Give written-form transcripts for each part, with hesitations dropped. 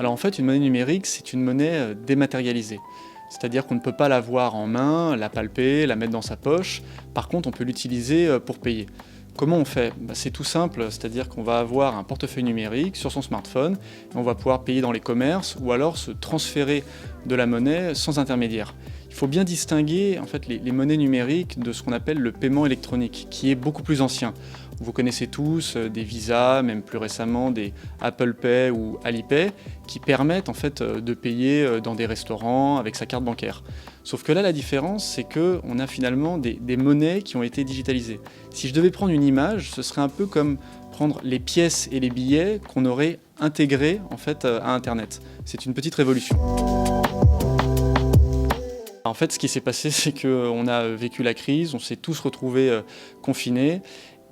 Alors en fait, une monnaie numérique, c'est une monnaie dématérialisée. C'est-à-dire qu'on ne peut pas l'avoir en main, la palper, la mettre dans sa poche. Par contre, on peut l'utiliser pour payer. Comment on fait? C'est tout simple, c'est-à-dire qu'on va avoir un portefeuille numérique sur son smartphone, et on va pouvoir payer dans les commerces ou alors se transférer de la monnaie sans intermédiaire. Il faut bien distinguer en fait, les monnaies numériques de ce qu'on appelle le paiement électronique, qui est beaucoup plus ancien. Vous connaissez tous des Visa, même plus récemment des Apple Pay ou Alipay, qui permettent en fait, de payer dans des restaurants avec sa carte bancaire. Sauf que là, la différence, c'est qu'on a finalement des monnaies qui ont été digitalisées. Si je devais prendre une image, ce serait un peu comme prendre les pièces et les billets qu'on aurait intégrés en fait, à Internet. C'est une petite révolution. En fait, ce qui s'est passé, c'est qu'on a vécu la crise, on s'est tous retrouvés confinés.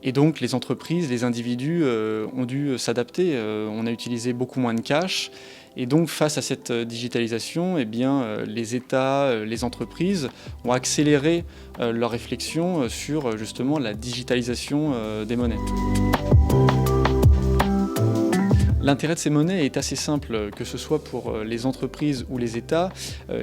Et donc les entreprises, les individus ont dû s'adapter. On a utilisé beaucoup moins de cash. Et donc face à cette digitalisation, eh bien, les États, les entreprises ont accéléré leur réflexion sur justement la digitalisation des monnaies. L'intérêt de ces monnaies est assez simple, que ce soit pour les entreprises ou les États.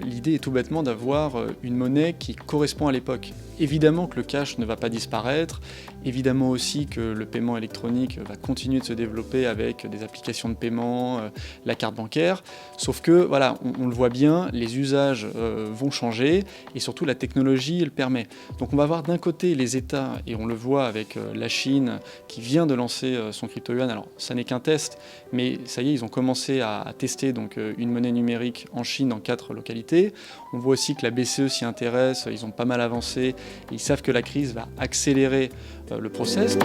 L'idée est tout bêtement d'avoir une monnaie qui correspond à l'époque. Évidemment que le cash ne va pas disparaître, évidemment aussi que le paiement électronique va continuer de se développer avec des applications de paiement, la carte bancaire, sauf que, voilà, on le voit bien, les usages vont changer et surtout la technologie le permet. Donc on va avoir d'un côté les États, et on le voit avec la Chine qui vient de lancer son crypto-yuan. Alors ça n'est qu'un test, mais ça y est, ils ont commencé à tester donc, une monnaie numérique en Chine dans 4 localités. On voit aussi que la BCE s'y intéresse, ils ont pas mal avancé, et ils savent que la crise va accélérer le process.